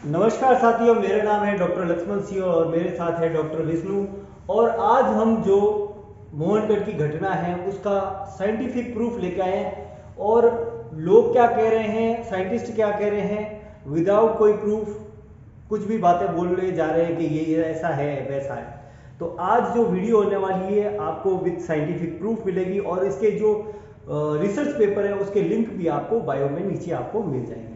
नमस्कार साथियों, मेरा नाम है डॉक्टर लक्ष्मण सिंह और मेरे साथ है डॉक्टर विष्णु। और आज हम जो मोहनगढ़ की घटना है उसका साइंटिफिक प्रूफ लेके आए हैं। और लोग क्या कह रहे हैं, साइंटिस्ट क्या कह रहे हैं, विदाउट कोई प्रूफ कुछ भी बातें बोल जा रहे हैं कि ये ऐसा है वैसा है। तो आज जो वीडियो होने वाली है आपको विद साइंटिफिक प्रूफ मिलेगी और इसके जो रिसर्च पेपर है उसके लिंक भी आपको बायो में नीचे आपको मिल जाएंगे।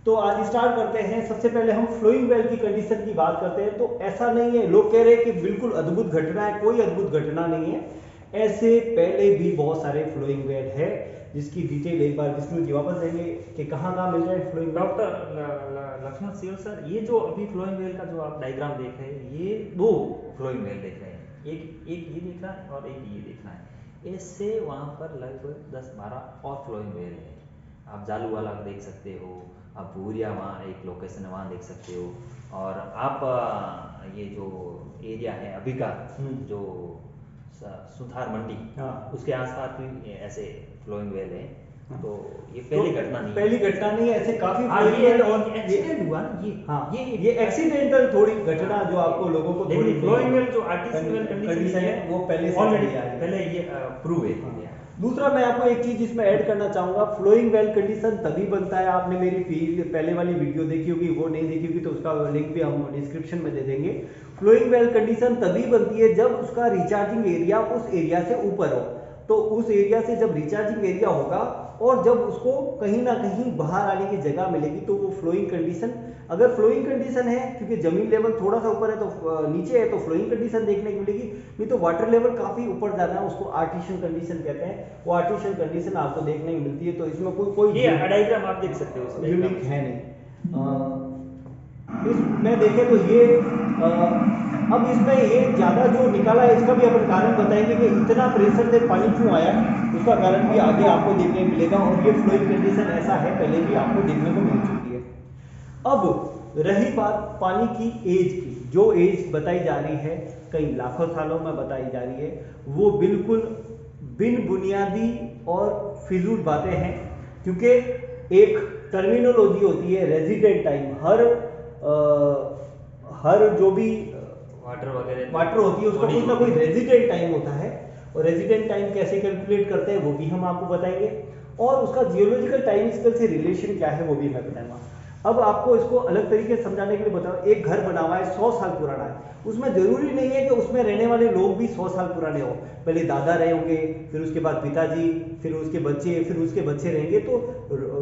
तो आज स्टार्ट करते हैं। सबसे पहले हम फ्लोइंग वेल की कंडीशन की बात करते हैं। तो ऐसा नहीं है, लोग कह रहे हैं कि बिल्कुल अद्भुत घटना है, कोई अद्भुत घटना नहीं है। ऐसे पहले भी बहुत सारे फ्लोइंग वेल है जिसकी डिटेल एक बार विष्णु जी वापस देंगे कि कहाँ कहाँ मिल रहे हैं flowing well. Doctor Lakshman Singh sir, ये जो अभी फ्लोइंग वेल का जो आप डायग्राम देख रहे हैं, ये दो फ्लोइंग वेल देख रहे हैं। एक एक ये दिख रहा है और एक ये दिख रहा है। इससे वहाँ पर लगभग 10-12 और फ्लोइंग वेल है। आप जालू वाला देख सकते हो, आप भूरिया वहाँ एक लोकेशन है वहाँ देख सकते हो, और आप ये जो एरिया है अभी का जो सुथार मंडी, हाँ, उसके आसपास भी ऐसे फ्लोइंग वेल है। हाँ। तो ये पहली घटना नहीं है। पहली घटना नहीं है, ऐसे काफी हाँ, flowing ये well और एक्सीडेंट हुआ ना ये। हाँ, ये ये एक्सीडेंटल थोड़ी घटना जो आपको लोगों को थोड़ी फ्लोइंग वेल जो आर्टिफिशियल कंडीशन है वो पहले से ऑलरेडी चली आ रही है। पहले ये प्रूव है। हाँ। दूसरा मैं आपको एक चीज इसमें ऐड करना चाहूंगा, फ्लोइंग वेल कंडीशन तभी बनता है। आपने मेरी पहले वाली वीडियो देखी होगी, वो नहीं देखी होगी तो उसका लिंक भी हम डिस्क्रिप्शन में दे देंगे। फ्लोइंग वेल कंडीशन तभी बनती है जब उसका रिचार्जिंग एरिया उस एरिया से ऊपर हो। तो उस एरिया से जब रिचार्जिंग एरिया होगा और जब उसको कहीं ना कहीं बाहर आने की जगह मिलेगी तो वो फ्लोइंग कंडीशन, अगर फ्लोइंग कंडीशन है क्योंकि जमीन लेवल थोड़ा सा ऊपर है तो नीचे है तो फ्लोइंग कंडीशन देखने को मिलेगी। नहीं तो वाटर लेवल काफी ऊपर जाना है, उसको आर्टिशियल कंडीशन कहते हैं। वो आर्टिशियल कंडीशन आपको देखने को मिलती है। तो इसमें कोई ये डायग्राम आप देख सकते हो, यूनिक है नहीं। इसमें देखें तो ये अब इसमें ये ज्यादा जो निकाला है इसका भी अपन कारण बताएंगे कि इतना प्रेशर से पानी क्यों आया, उसका कारण भी आगे आपको देखने को मिलेगा। और ये फ्लोइंग कंडीशन ऐसा है पहले भी आपको देखने को मिल चुकी है। अब रही बात पानी की एज की, जो एज बताई जा रही है कई लाखों सालों में बताई जा रही है, वो बिल्कुल बिन बुनियादी और फिजूल बातें हैं। क्योंकि एक टर्मिनोलॉजी होती है रेजिडेंट टाइम, हर जो भी वाटर होती है उसका कुछ ना कोई रेजिडेंट टाइम होता है। और रेजिडेंट टाइम कैसे कैलकुलेट करते हैं वो भी हम आपको बताएंगे। और उसका जियोलॉजिकल टाइम स्केल से रिलेशन क्या है वो भी मैं बताऊंगा। अब आपको इसको अलग तरीके से समझाने के लिए बताओ, एक घर बना हुआ है 100 साल पुराना है, उसमें जरूरी नहीं है कि उसमें रहने वाले लोग भी 100 साल पुराने हो। पहले दादा रहे होंगे, फिर उसके बाद पिताजी, फिर उसके बच्चे, फिर उसके बच्चे रहेंगे। तो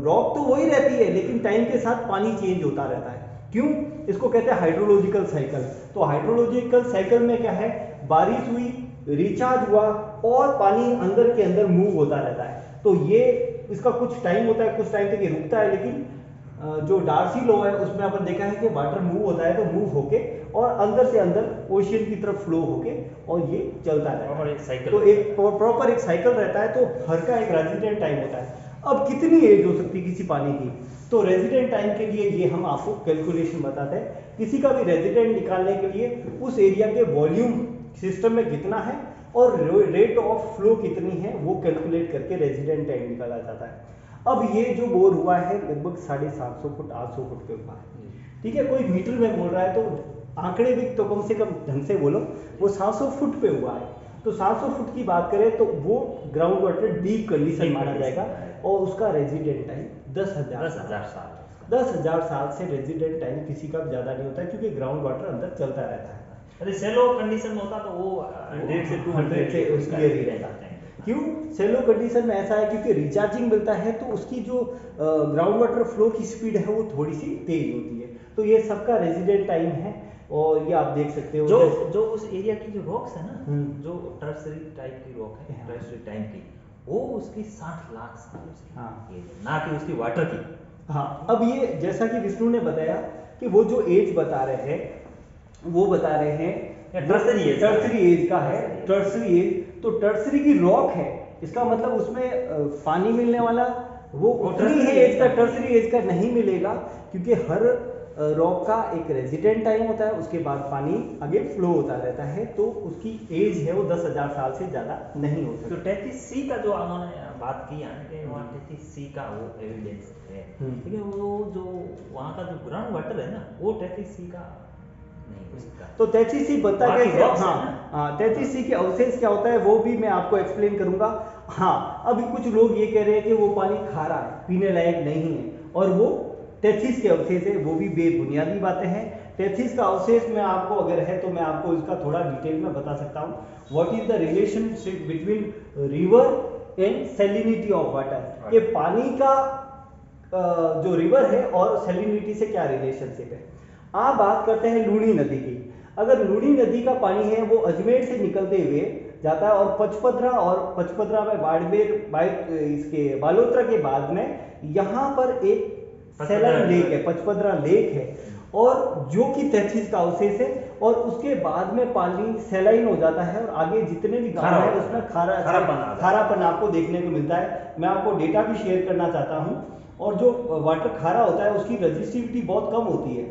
रॉक तो वही रहती है लेकिन टाइम के साथ पानी चेंज होता रहता है। क्यों? इसको कहते हैं हाइड्रोलॉजिकल साइकिल। तो हाइड्रोलॉजिकल साइकिल में क्या है, बारिश हुई, रिचार्ज हुआ और पानी अंदर के अंदर मूव होता रहता है। तो ये इसका कुछ टाइम होता है, कुछ टाइम तक ये रुकता है। लेकिन जो डार्सी लॉ है उसमें अपन देखा है कि वाटर मूव होता है तो मूव होके और अंदर से अंदर ओशियन की तरफ फ्लो होके और ये चलता रहता है। तो एक प्रॉपर एक साइकिल रहता है। तो हर का एक रेजिडेंट टाइम होता है। अब कितनी एज हो सकती है किसी पानी की, तो रेजिडेंट टाइम के लिए ये हम आपको कैलकुलेशन बताते हैं। किसी का भी रेजिडेंट निकालने के लिए उस एरिया के वॉल्यूम सिस्टम में कितना है और रेट ऑफ फ्लो कितनी है वो कैलकुलेट करके रेजिडेंट टाइम निकाला जाता है। अब ये जो बोर हुआ है लगभग 750 फुट 800 फुट के ऊपर, ठीक है। कोई मीटर में बोल रहा है तो आंकड़े भी तो कम से कम ढंग से बोलो। वो 700 फुट पे हुआ है। तो 700 फुट की बात करें तो वो ग्राउंड वाटर डीप कंडीशन माना जाएगा और उसका रेजिडेंट टाइम 10,000 साल। 10,000 साल से रेजिडेंट टाइम किसी का ज्यादा नहीं होता क्योंकि ग्राउंड वाटर अंदर चलता रहता है। अरे सेलो कंडीशन होता तो वो 100 से 200 से क्लियर ही रहता है। क्यों? सेलो कंडीशन में ऐसा है क्योंकि रिचार्जिंग मिलता है तो उसकी जो ग्राउंड वाटर फ्लो की स्पीड है वो थोड़ी सी तेज होती है। तो ये सबका रेजिडेंट टाइम है और ये आप देख सकते हो। जो उस एरिया की जो रॉक्स है ना, जो टर्सरी टाइप की रॉक है, टर्सरी टाइम की, वो उसकी 60 लाख साल उसकी, हाँ, ना कि उसकी वाटर की। हाँ, अब ये जैसा कि विष्णु ने बताया कि वो जो एज बता रहे हैं वो बता रहे हैं टर्सरी एज का है। टर्सरी एज तो टर्सरी की रॉक है, इसका मतलब उसमें पानी मिलने वाला वो उतनी है एज का टर्सरी एज का नहीं मिलेगा। क्योंकि हर रॉक का एक रेजिडेंट टाइम होता है, उसके बाद पानी आगे फ्लो होता रहता है, तो उसकी एज है वो 10,000 साल से ज़्यादा नहीं हो तो सकती। 33C का जो उन्होंने बात की है कि वहाँ 33C का वो एविडेंस है, ठीक है, वो जो वहाँ का जो ग्राउंड वाटर है ना वो 33C का नहीं हो सकता। तो 33C बनता बाकी कैसे? rocks है हाँ ना? हाँ, 33C के अवशेष क्या होता है वो भी मैं आपको एक्सप्लेन करूंगा। हाँ, अभी कुछ लोग ये कह रहे हैं कि वो पानी खारा है, पीने लायक नहीं है, और वो 33 के अवशेष है, वो भी बेबुनियादी बातें हैं। 33 का अवशेष में आपको अगर है तो मैं आपको इसका थोड़ा डिटेल में बता सकता हूँ। What is the relationship between river and salinity of water, ये पानी का जो रिवर है और सैलिनिटी से क्या रिलेशनशिप है। आप बात करते हैं लूनी नदी की। अगर लूनी नदी का पानी है वो अजमेर से निकलते हुए जाता है और पचपदरा में बाड़मेर इसके बालोतरा के बाद में यहाँ पर एक सैलाइन लेक है, पचपदरा लेक है, और जो कि 33 का अवशेष है, और उसके बाद में पानी सैलाइन हो जाता है और आगे जितने भी गांव है उसमें खारापन आपको देखने को मिलता है। मैं आपको डेटा भी शेयर करना चाहता हूँ। और जो वाटर खारा होता है उसकी रजिस्टिविटी बहुत कम होती है,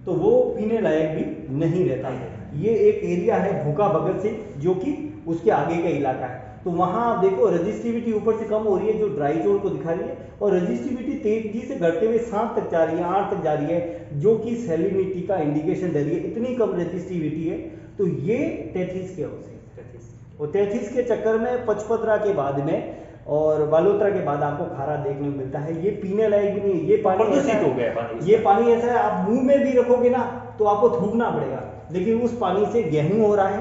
तो वो पीने लायक भी नहीं रहता है। ये एक एरिया है भूखा भगत सिंह जो कि उसके आगे का इलाका है, तो वहां आप देखो रजिस्टिविटी ऊपर से कम हो रही है जो ड्राई जोन को दिखा रही है, और रजिस्टिविटी तेजी से घटते हुए 7 तक जा रही है, 8 तक जा रही है, जो कि सैलिनिटी का इंडिकेशन दे रही है। इतनी कम रजिस्टिविटी है, तो ये 33 के अवशेष, और 33 के चक्कर में पचपदरा के बाद में और बालोतरा के बाद आपको खारा देखने को मिलता है। ये पीने लायक भी नहीं है, ये पानी प्रदूषित हो गया पानी। ये पानी ऐसा है आप मुंह में भी रखोगे ना तो आपको थूकना पड़ेगा, लेकिन उस पानी से गेहूं हो रहा है,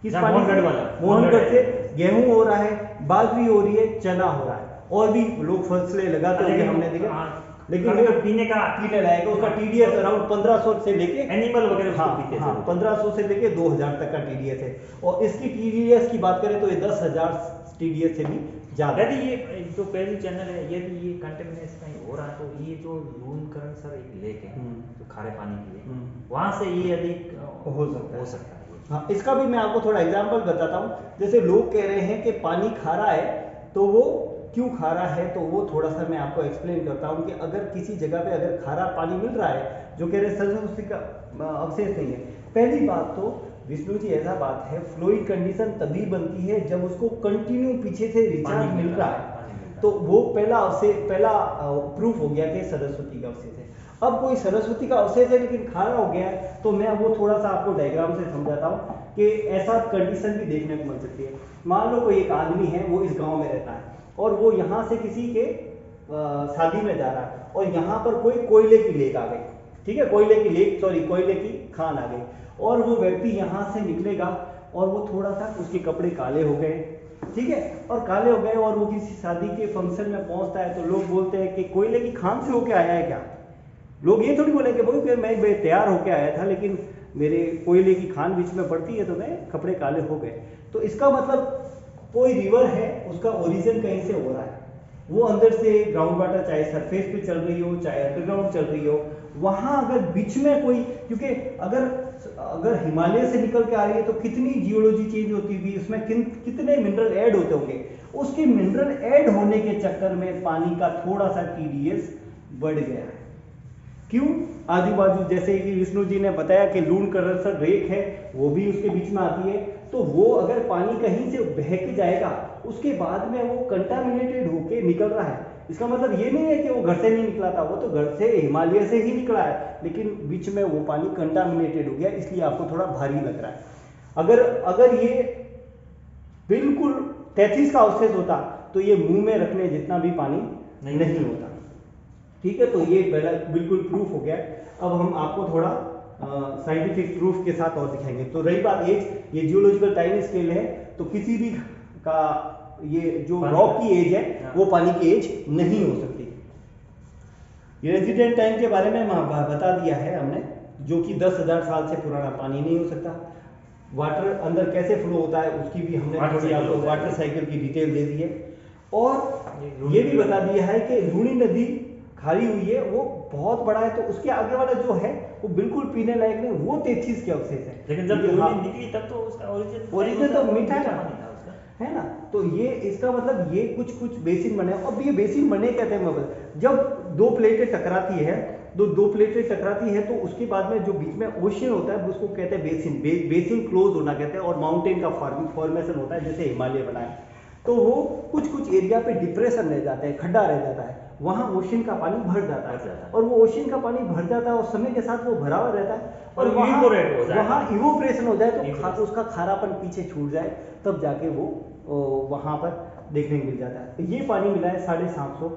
किस पानी से? मोहनगढ़ से गेहूं हो रहा है, बाजरी हो रही है, चना हो रहा है, और भी लोग फसलें लगाते होंगे हमने देखा, लेकिन वो पीने लायक उसका टीडीएस अराउंड 1500 से लेके एनिमल वगैरह हाँ, 1500 से लेके 2000 तक का टीडीएस है, और इसकी टीडीएस की बात करें तो ये 10,000 टीडीएस से भी ज्यादा। यदि ये जो पहली चैनल है यदि ये कंटेमिनेशन कहीं हो रहा है तो ये जो लूनकरण सर एक लेक है जो खारे पानी की है, वहां से ये अधिक हो सकता है। हाँ, इसका भी मैं आपको थोड़ा एग्जांपल बताता हूँ। जैसे लोग कह रहे हैं कि पानी खारा है, तो वो क्यों खारा है, तो वो थोड़ा सा मैं आपको एक्सप्लेन करता हूँ कि अगर किसी जगह पे अगर खारा पानी मिल रहा है, जो कह रहे सरस्वती का अवशेष नहीं है, पहली बात तो विष्णु जी ऐसा बात है, फ्लोइड कंडीशन तभी बनती है जब उसको कंटिन्यू पीछे से रिचार्ज मिल रहा है, तो वो पहला प्रूफ हो गया कि सरस्वती का अवशेष है। अब कोई सरस्वती का अवशेष है लेकिन खारा हो गया है, तो मैं वो थोड़ा सा आपको डायग्राम से समझाता हूँ कि ऐसा कंडीशन भी देखने को मिल सकती है। मान लो कोई एक आदमी है, वो इस गांव में रहता है और वो यहाँ से किसी के शादी में जा रहा है, और यहाँ पर कोई कोयले की लेक आ गई, ठीक है, कोयले की खान आ गई, और वो व्यक्ति यहाँ से निकलेगा और वो थोड़ा सा उसके कपड़े काले हो गए, ठीक है, और काले हो गए और वो किसी शादी के फंक्शन में पहुंचता है, तो लोग बोलते हैं कि कोयले की खान से होके आया है क्या? लोग ये थोड़ी बोलेंगे भाई मैं तैयार होके आया था लेकिन मेरे कोयले की खान बीच में पड़ती है तो मैं कपड़े काले हो गए। तो इसका मतलब कोई रिवर है उसका ओरिजिन कहीं से हो रहा है, वो अंदर से ग्राउंड वाटर चाहे सरफेस पे चल रही हो चाहे अंडरग्राउंड चल रही हो, वहां अगर बीच में कोई, क्योंकि अगर हिमालय से निकल के आ रही है तो कितनी जियोलॉजी चेंज होती हुई उसमें कितने मिनरल ऐड होते होंगे, उसके मिनरल ऐड होने के चक्कर में पानी का थोड़ा सा टीडीएस बढ़ गया है। क्यों? आजू बाजू जैसे कि विष्णु जी ने बताया कि लून करसर रेक है वो भी उसके बीच में आती है, तो वो अगर पानी कहीं से बह के जाएगा उसके बाद में वो कंटामिनेटेड होके निकल रहा है, इसका मतलब ये नहीं है कि वो घर से नहीं निकला था, वो तो घर से हिमालय से ही निकला है, लेकिन बीच में वो पानी कंटामिनेटेड हो गया, इसलिए आपको थोड़ा भारी लग रहा है। अगर ये बिल्कुल 33 का अवशेष होता तो ये मुंह में रखने जितना भी पानी नहीं होता, ठीक है। तो ये पहला बिल्कुल प्रूफ हो गया। अब हम आपको थोड़ा साइंटिफिक प्रूफ के साथ और दिखाएंगे। तो रही बात एज, ये जियोलॉजिकल टाइम स्केल है, तो किसी भी का ये जो रॉक की एज है वो पानी की एज नहीं हो सकती। ये रेजिडेंट टाइम के बारे में बता दिया है हमने, जो कि 10,000 साल से पुराना पानी नहीं हो सकता। वाटर अंदर कैसे फ्लो होता है उसकी भी हमने थोड़ी आपको वाटर साइकिल की डिटेल दे दी है, और ये भी बता दिया है कि लूनी नदी खारी हुई है, वो बहुत बड़ा है, तो उसके आगे वाला जो है वो बिल्कुल पीने लायक नहीं, वो 33 के अवशेष है। लेकिन जब निकली तब तो उसका ओरिजिन तो मीठा है ना। तो ये इसका मतलब ये कुछ बेसिन बने, अब ये बेसिन बने कहते हैं, जब दो प्लेटें टकराती है दो प्लेटें टकराती है तो उसके बाद में जो बीच में ओशन होता है उसको कहते हैं बेसिन, बेसिन क्लोज होना कहते हैं, और माउंटेन का फॉर्मेशन होता है जैसे हिमालय बना है, तो वो कुछ कुछ एरिया पे डिप्रेशन रह जाता है, खड्डा रह जाता है, वहाँ ओशन का पानी भर जाता है, और वो ओशन का पानी भर जाता है और समय के साथ वो भरा हुआ रहता है, और वहाँ इवोपरेशन हो जाए तो उसका खारापन पीछे छूट जाए, तब जाके वो वहाँ पर देखने को मिल जाता है। तो ये पानी मिला है 750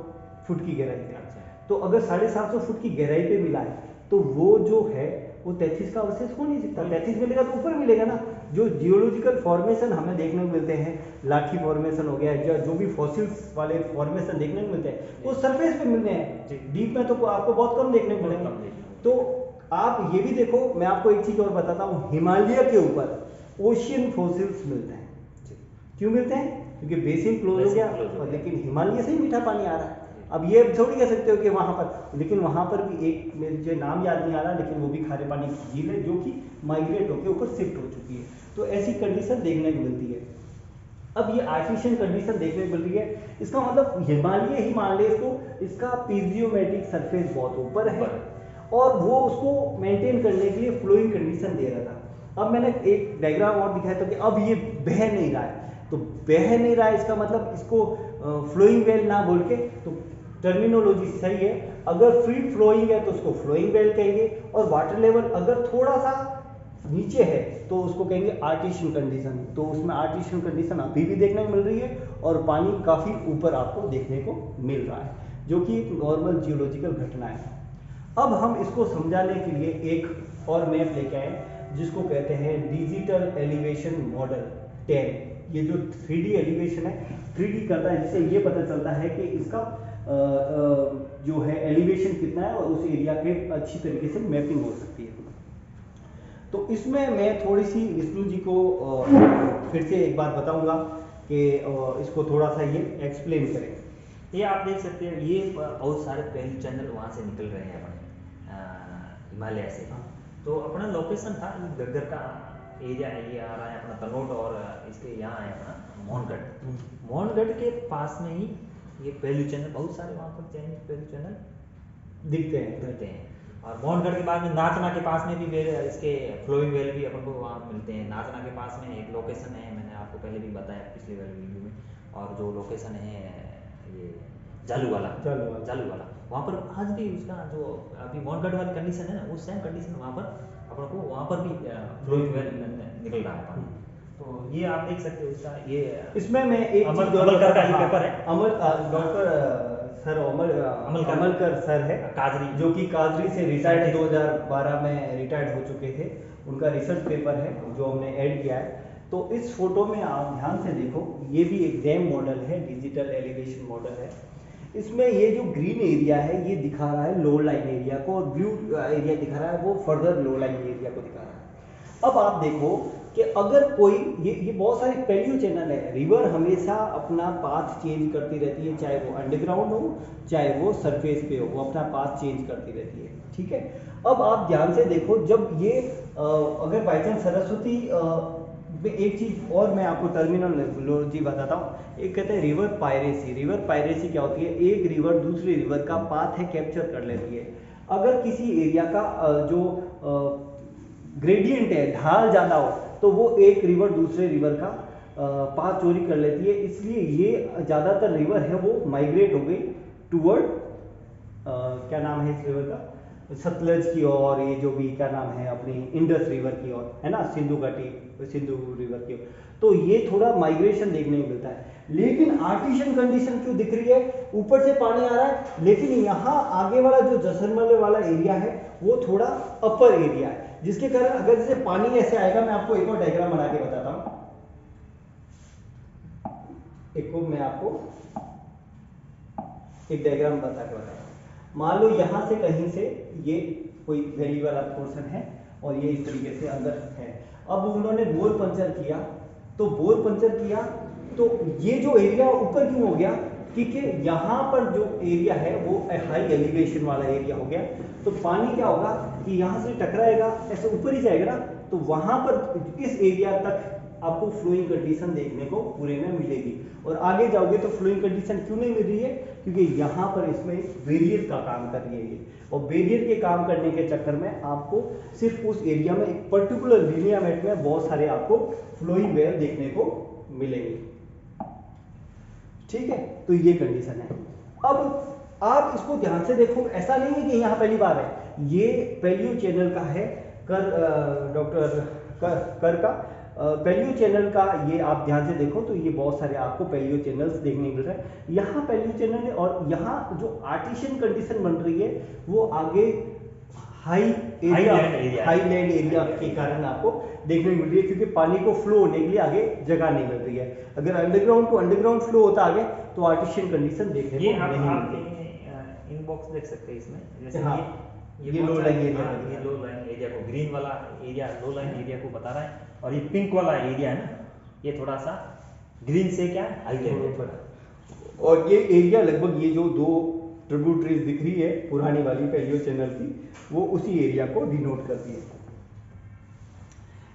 फुट की गहराई पे। तो अगर 750 फुट की गहराई पे मिला है तो वो जो है वो 33 का अवशेष हो नहीं सकता, 33 मिलेगा तो ऊपर मिलेगा ना। जो जियोलॉजिकल फॉर्मेशन हमें देखने को मिलते हैं, लाठी फॉर्मेशन हो गया या जो भी फॉसिल्स वाले फॉर्मेशन देखने को मिलते हैं वो सरफेस पे मिलते हैं, डीप में तो आपको बहुत कम देखने को मिलेंगे। तो आप ये भी देखो, मैं आपको एक चीज और बताता हूँ, हिमालय के ऊपर ओशियन फॉसिल्स मिलते हैं। क्यों मिलते हैं? क्योंकि बेसिन क्लोज हो गया, और लेकिन हिमालय से ही मीठा पानी आ रहा है। अब ये थोड़ी कह सकते हो कि वहां पर, लेकिन वहां पर भी एक, मुझे नाम याद नहीं आ रहा, लेकिन वो भी खारे पानी की झील है जो कि माइग्रेट होकर ऊपर शिफ्ट हो चुकी है। तो ऐसी कंडीशन देखने को मिलती है। अब ये आर्टिफिशियल कंडीशन देखने को मिल रही है, इसका मतलब हिमालय ही मान ले इसको, इसका पीजियोमेट्रिक सरफेस बहुत ऊपर है और वो उसको मेंटेन करने के लिए फ्लोइंग कंडीशन दे रहा था। अब मैंने एक डायग्राम और दिखाया था कि अब ये बह नहीं रहा है, तो बह नहीं रहा है इसका मतलब इसको फ्लोइंग वेल ना बोल के, तो टर्मिनोलॉजी सही है। अगर फ्री फ्लोइंग है तो उसको फ्लोइंग वेल कहेंगे, और वाटर लेवल अगर थोड़ा सा नीचे है तो उसको कहेंगे आर्टिशियल कंडीशन। तो उसमें आर्टिशियल कंडीशन अभी भी देखने को मिल रही है और पानी काफ़ी ऊपर आपको देखने को मिल रहा है, जो कि एक नॉर्मल जियोलॉजिकल घटना है। अब हम इसको समझाने के लिए एक और मैप लेके आए जिसको कहते हैं डिजिटल एलिवेशन मॉडल 10। ये जो 3D एलिवेशन है, 3D करता है, जिससे ये पता चलता है कि इसका जो है एलिवेशन कितना है और उस एरिया के अच्छी तरीके से मैपिंग हो सकती है। तो इसमें मैं थोड़ी सी विष्णु जी को फिर से एक बार बताऊंगा कि इसको थोड़ा सा ये एक्सप्लेन करें। ये आप देख सकते हैं, ये बहुत सारे पहले चैनल वहाँ से निकल रहे हैं अपने हिमालय से। तो अपना लोकेशन था गग्गर का एरिया है, ये आ रहा है अपना तनोट, और इसके यहाँ है अपना मोहनगढ़। मोहनगढ़ के पास में ही ये पहलू चैनल, बहुत सारे वहाँ पर पहलू चैनल दिखते हैं। और मोहनगढ़ के बाद में नाचना के पास में भी वेल, इसके फ्लोइंग वेल भी अपन को वहाँ मिलते हैं। नाचना के पास में एक लोकेशन है, मैंने आपको पहले भी बताया पिछले वाले वीडियो में, और जो लोकेशन है ये जालूवाला, वहाँ पर आज भी उसका जो अभी मोहनगढ़ वाली कंडीशन है ना, वो सेम कंडीशन वहाँ पर अपन को वहाँ पर भी फ्लोइंग वेल निकल रहा है पानी। तो ये आप देख सकते हो इसका, ये इसमें मैं एक अमलकर का ही पेपर है, डॉक्टर सर अमलकर सर है काजरी, जो कि काजरी से रिटायर्ड 2012 में रिटायर्ड हो चुके थे। उनका रिसर्च पेपर है जो हमने ऐड किया है। तो इस फोटो में आप ध्यान से देखो, ये भी एक डैम मॉडल है, डिजिटल एलिवेशन मॉडल है। इसमें ये जो ग्रीन एरिया है ये दिखा रहा है लो लाइन एरिया को, और ब्लू एरिया दिखा रहा है वो फर्दर लो लाइन एरिया को दिखा रहा है। अब आप देखो कि अगर कोई ये बहुत सारे पैलियो चैनल है, रिवर हमेशा अपना पाथ चेंज करती रहती है, चाहे वो अंडरग्राउंड हो चाहे वो सरफेस पे हो, वो अपना पाथ चेंज करती रहती है, ठीक है। अब आप ध्यान से देखो, जब ये अगर बाई चांस सरस्वती एक चीज और मैं आपको टर्मिनोलॉजी बताता हूँ। एक कहते हैं रिवर पायरेसी। रिवर पायरेसी क्या होती है? एक रिवर दूसरी रिवर का पाथ है कैप्चर कर लेती है। अगर किसी एरिया का जो ग्रेडियंट है, ढाल ज़्यादा हो, तो वो एक रिवर दूसरे रिवर का पाथ चोरी कर लेती है। इसलिए ये ज़्यादातर रिवर है वो माइग्रेट हो गई टूवर्ड क्या नाम है इस रिवर का, सतलज की ओर, ये जो भी क्या नाम है अपनी इंडस रिवर की ओर, है ना, सिंधु रिवर की ओर। तो ये थोड़ा माइग्रेशन देखने को मिलता है। लेकिन आर्टिशियल कंडीशन क्यों दिख रही है? ऊपर से पानी आ रहा है, लेकिन यहाँ आगे वाला जो जैसलमेर वाला एरिया है वो थोड़ा अपर एरिया है, जिसके कारण अगर जैसे पानी ऐसे आएगा, मैं आपको एक और डायग्राम बना के बताता हूँ। मैं आपको एक डायग्राम बता के बताता हूँ। मान लो यहाँ से कहीं से ये कोई वैली वाला पोर्शन है और ये इस तरीके से अंदर है। अब उन्होंने बोर पंचर किया, तो बोर पंचर किया तो ये जो एरिया ऊपर क्यों हो गया? क्योंकि यहाँ पर जो एरिया है वो हाई एलिवेशन वाला एरिया हो गया। तो पानी क्या होगा कि यहाँ से टकराएगा, ऐसे ऊपर ही जाएगा ना, तो वहाँ पर इस एरिया तक आपको फ्लोइंग कंडीशन देखने को पूरे में मिलेगी। और आगे जाओगे तो फ्लोइंग कंडीशन क्यों नहीं मिल रही है, क्योंकि यहाँ पर इसमें बैरियर का काम कर रही है ये, और बैरियर के काम करने के चक्कर में आपको सिर्फ उस एरिया में एक पर्टिकुलर लिनियामेंट में बहुत सारे आपको फ्लोइंग वेल देखने को मिलेंगे। ठीक है, तो ये कंडीशन है। अब आप इसको ध्यान से देखो, ऐसा नहीं है कि यहाँ पहली बार है, ये पैलियो चैनल का है, डॉक्टर कर का पैलियो चैनल का, ये आप ध्यान से देखो तो ये बहुत सारे आपको पैलियो चैनल्स देखने मिल रहे हैं। यहाँ पैलियो चैनल है, और यहाँ जो आर्टिशियन कंडीशन बन रही है वो आगे हाई लैंड एरिया के कारण आपको देखने को मिल रही है, क्योंकि पानी को फ्लो होने के लिए आगे जगह नहीं मिल रही है। अगर अंडरग्राउंड टू अंडरग्राउंड फ्लो होता आगे तो आर्टिशियन कंडीशन देखने को नहीं मिलती। इनबॉक्स देख सकते हैं इसमें, जैसे हाँ, ये लो लाइन एरिया, ये लो लाइन एरिया को, ग्रीन वाला एरिया लो लाइन एरिया को बता रहा है, और ये पिंक वाला एरिया है ना, ये थोड़ा सा ग्रीन से क्या हाई लैंड, और ये एरिया लगभग ये जो दो ट्रिब्यूटरीज दिख रही है पुरानी वाली पैलियो चैनल की, वो उसी एरिया को डिनोट करती है।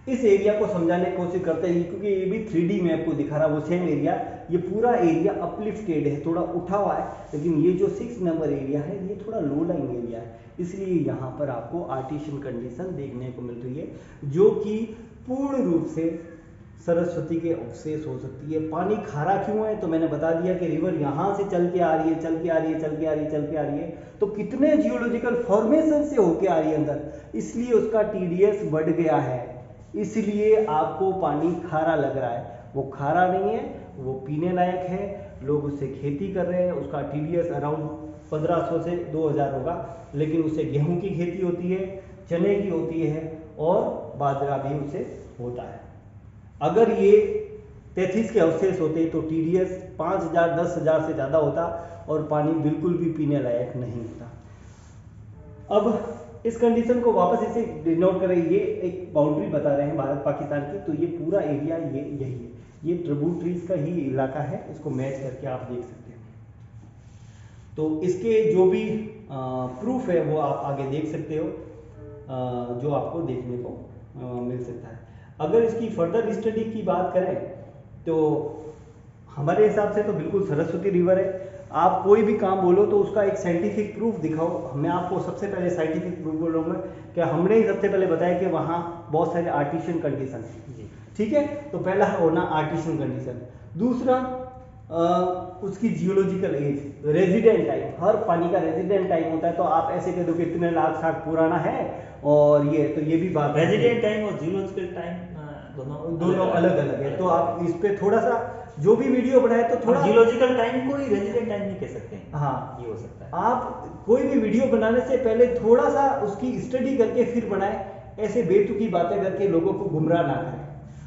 इस एरिया को समझाने की कोशिश करते हैं, क्योंकि ये भी 3D में आपको दिखा रहा है वो सेम एरिया, ये पूरा एरिया अपलिफ्टेड है, थोड़ा उठा हुआ है, लेकिन ये जो 6 नंबर एरिया है ये थोड़ा लो लाइन एरिया है, इसलिए यहाँ पर आपको आर्टिशियन कंडीशन देखने को मिल रही है, जो कि पूर्ण रूप से सरस्वती के अवशेष हो सकती है। पानी खारा क्यों है, तो मैंने बता दिया कि रिवर यहाँ से चल के आ रही है, चल के आ रही है, चल के आ रही है, चल के आ रही है, तो कितने जियोलॉजिकल फॉर्मेशन से होके आ रही है अंदर, इसलिए उसका TDS बढ़ गया है, इसलिए आपको पानी खारा लग रहा है। वो खारा नहीं है, वो पीने लायक है, लोग उससे खेती कर रहे हैं, उसका TDS अराउंड 1500 से 2000 होगा, लेकिन उससे गेहूं की खेती होती है, चने की होती है, और बाजरा भी उससे होता है। अगर ये 33 के अवशेष होते तो TDS 5000 10,000 से ज़्यादा होता, और पानी बिल्कुल भी पीने लायक नहीं होता। अब इस कंडीशन को वापस इसे डिनोट करें, ये एक बाउंड्री बता रहे हैं भारत पाकिस्तान की, तो ये पूरा एरिया ये यही है, ये ट्रिब्यूटरीज का ही इलाका है, इसको मैच करके आप देख सकते हैं। तो इसके जो भी प्रूफ है वो आप आगे देख सकते हो, जो आपको देखने को मिल सकता है। अगर इसकी फर्दर स्टडी की बात करें तो हमारे हिसाब से तो बिल्कुल सरस्वती रिवर है। आप कोई भी काम बोलो तो उसका एक साइंटिफिक प्रूफ दिखाओ। मैं आपको सबसे पहले साइंटिफिक प्रूफ बोलूँगा कि हमने ही सबसे पहले बताया कि वहाँ बहुत सारे आर्टिशियन कंडीशन है, ठीक है। तो पहला होना आर्टिशियन कंडीशन, दूसरा उसकी जियोलॉजिकल एज, रेजिडेंट टाइम, हर पानी का रेजिडेंट टाइम होता है, तो आप ऐसे कह दो कि इतने लाख साल पुराना है, और ये तो ये भी बात, रेजिडेंट टाइम और जियोलॉजिकल टाइम दोनों अलग अलग है। तो आप इस पे थोड़ा सा जो भी वीडियो बनाए तो थोड़ा जियोलॉजिकल टाइम को ही रेजिडेंट टाइम नहीं कह सकते हैं, हाँ ये हो सकता है। आप कोई भी वीडियो बनाने से पहले थोड़ा सा उसकी स्टडी करके फिर बनाए, ऐसे बेतुकी बातें करके लोगों को गुमराह ना करें,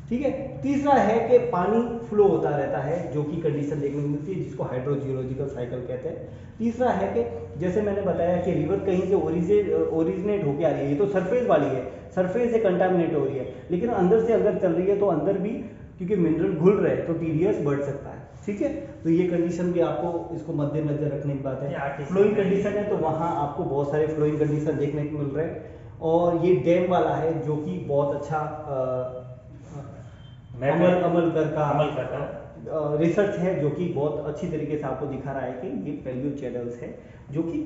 ठीक है। तीसरा है कि पानी फ्लो होता रहता है, जो कि कंडीशन देखने को मिलती है, जिसको हाइड्रोजियोलॉजिकल साइकिल कहते हैं। तीसरा है कि जैसे मैंने बताया कि रिवर कहीं से ओरिजिनेट होके आ रही है, ये तो सरफेस वाली है, सरफेस से कंटामिनेट हो रही है, लेकिन अंदर से अगर चल रही है तो अंदर भी क्योंकि मिनरल घुल रहे हैं तो TDS बढ़ सकता है, ठीक है। तो ये कंडीशन भी आपको इसको मद्देनजर रखने की बात है। फ्लोइंग कंडीशन है तो वहाँ आपको बहुत सारे फ्लोइंग कंडीशन देखने को मिल रहे हैं, और ये डैम वाला है जो कि बहुत अच्छा अमल करता रिसर्च है, जो कि बहुत अच्छी तरीके से आपको दिखा रहा है कि ये पैलियो चैनल्स है जो कि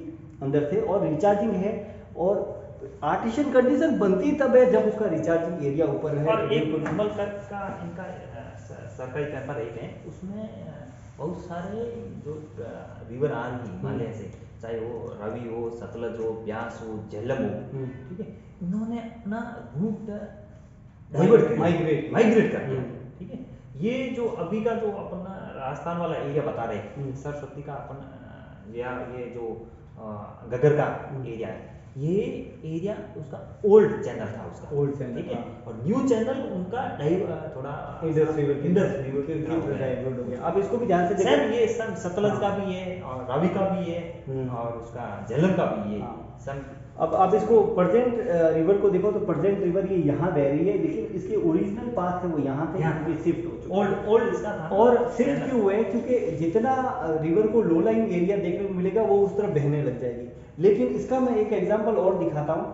अंदर से, और रिचार्जिंग है, और आर्टिशियन कंडीशन बनती तब है जब उसका रिचार्जिंग एरिया ऊपर है। और एक अमलकट का इनका सरकारी पेपर एक है, उसमें बहुत सारे जो रिवर आ रही है हिमालय से, चाहे वो रावी हो, सतलज हो, ब्यास हो, झेलम हो, ठीक है, इन्होंने अपना रूट माइग्रेट कर दिया, ठीक है। ये जो अभी का जो अपना राजस्थान वाला एरिया बता रहे सरस्वती का अपन, या ये जो गगर का एरिया है, ये एरिया उसका ओल्ड चैनल था, उसका ओल्ड चैनल, ठीक है, और न्यू चैनल उनका थोड़ा डाइवर्ट हो गया। अब इसको भी ध्यान से देखो, ये सब सतलज का भी है, और रावी का भी है, और उसका झेलम का भी है, सब। अब आप इसको प्रेजेंट रिवर को देखो तो प्रेजेंट रिवर ये यहाँ बह रही है, लेकिन इसके ओरिजिनल पाथ है वो यहाँ थे, शिफ्ट हो चुका ओल्ड इसका था। और शिफ्ट क्यों हुए, क्योंकि जितना रिवर को लो लाइन एरिया देखने को मिलेगा वो उस तरफ बहने लग जाएगी। लेकिन इसका मैं एक एग्जांपल और दिखाता हूँ,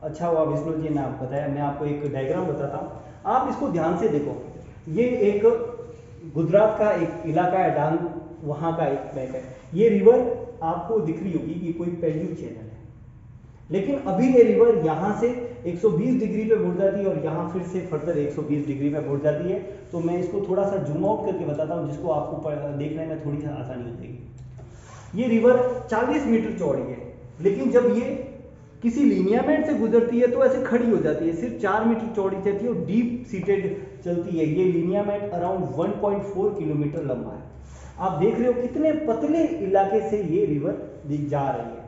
अच्छा हुआ विष्णु जी ने आपको बताया, मैं आपको एक डायग्राम बताता हूँ। आप इसको ध्यान से देखो, ये एक गुजरात का एक इलाका है, डांग, वहाँ का एक ट्रैक है। ये रिवर आपको दिख रही होगी, ये कोई पैल्यू चैनल है, लेकिन अभी ये रिवर यहाँ से 120 डिग्री पे मुड़ जाती है और यहाँ फिर से फर्दर 120 डिग्री पे मुड़ जाती है। तो मैं इसको थोड़ा सा जूम आउट करके बताता हूँ, जिसको आपको देखने में थोड़ी सी आसानी हो जाएगी। ये रिवर 40 मीटर चौड़ी है, लेकिन जब ये किसी लिनियामेंट से गुजरती है तो ऐसे खड़ी हो जाती है, सिर्फ 4 मीटर चौड़ी चलती है और डीप सीटेड चलती है। ये लिनियामेंट अराउंड 1.4 किलोमीटर लंबा है। आप देख रहे हो कितने पतले इलाके से ये रिवर जा रही है,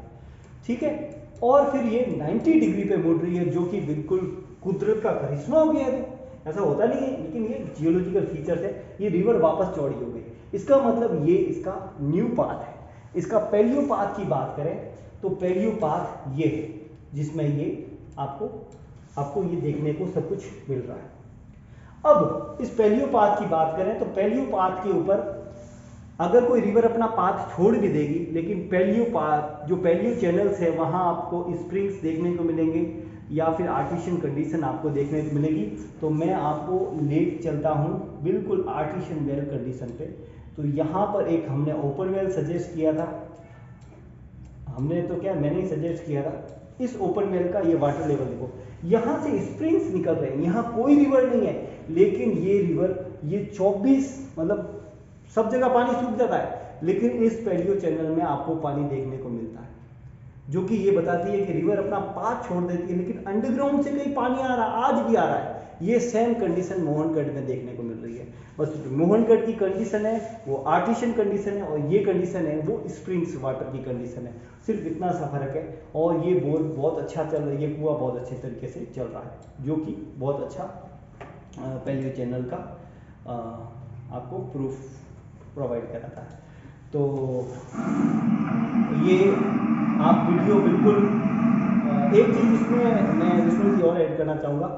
ठीक है। और फिर ये 90 डिग्री पे मुड़ रही है, जो कि बिल्कुल कुदरत का करिश्मा हो गया है। ऐसा होता नहीं है, लेकिन ये जियोलॉजिकल फीचर्स है। ये रिवर वापस चौड़ी हो गई, इसका मतलब ये इसका न्यू पाथ है। इसका पैलियो पाथ की बात करें तो पैलियो पाथ ये है, जिसमें ये आपको ये देखने को सब कुछ मिल रहा है। अब इस पैलियो पाथ की बात करें तो पैलियो पाथ के ऊपर अगर कोई रिवर अपना पाथ छोड़ भी देगी, लेकिन पैलियो पाथ जो पैलियो चैनल्स है वहाँ आपको स्प्रिंग्स देखने को मिलेंगे या फिर आर्टिशियन कंडीशन आपको देखने को मिलेगी। तो मैं आपको ले चलता हूँ बिल्कुल आर्टिशियन वेल कंडीशन पे। तो यहाँ पर एक हमने ओपन वेल सजेस्ट किया था, मैंने ही सजेस्ट किया था। इस ओपन वेल का ये वाटर लेवल देखो, यहाँ से स्प्रिंग्स निकल रहे हैं, यहाँ कोई रिवर नहीं है, लेकिन ये रिवर ये 24 मतलब सब जगह पानी सूख जाता है, लेकिन इस पैलियो चैनल में आपको पानी देखने को मिलता है, जो कि ये बताती है कि रिवर अपना पाथ छोड़ देती है, लेकिन अंडरग्राउंड से कहीं पानी आ रहा है, आज भी आ रहा है। ये सेम कंडीशन मोहनगढ़ में देखने को मिल रही है। बस मोहनगढ़ की कंडीशन है वो आर्टिशियन कंडीशन है, और ये कंडीशन है वो स्प्रिंग्स वाटर की कंडीशन है। सिर्फ इतना सा फर्क है। और ये बोर बहुत अच्छा चल रहा है, ये कुआं बहुत अच्छे तरीके से चल रहा है, जो कि बहुत अच्छा पैलियो चैनल का आपको प्रूफ प्रोवाइड कराता है। तो ये आप वीडियो बिल्कुल एक चीज़ इसमें मैं विष्णु जी और ऐड करना चाहूँगा,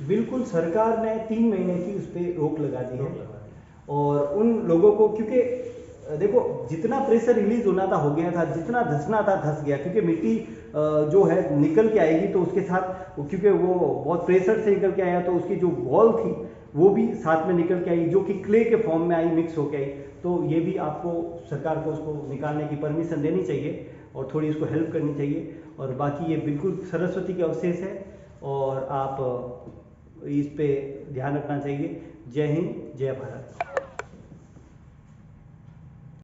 बिल्कुल सरकार ने 3 महीने की उस पर रोक लगा दी है। और उन लोगों को, क्योंकि देखो जितना प्रेशर रिलीज होना था हो गया था, जितना धंसना था धंस गया, क्योंकि मिट्टी जो है निकल के आएगी तो उसके साथ, क्योंकि वो बहुत प्रेशर से निकल के आया तो उसकी जो वॉल थी वो भी साथ में निकल के आई, जो कि क्ले के फॉर्म में आई, मिक्स होके आई। तो ये भी आपको सरकार को उसको निकालने की परमिशन देनी चाहिए और थोड़ी उसको हेल्प करनी चाहिए। और बाकी ये बिल्कुल सरस्वती के अवशेष है और आप इस पे ध्यान रखना चाहिए। जय हिंद, जय भारत।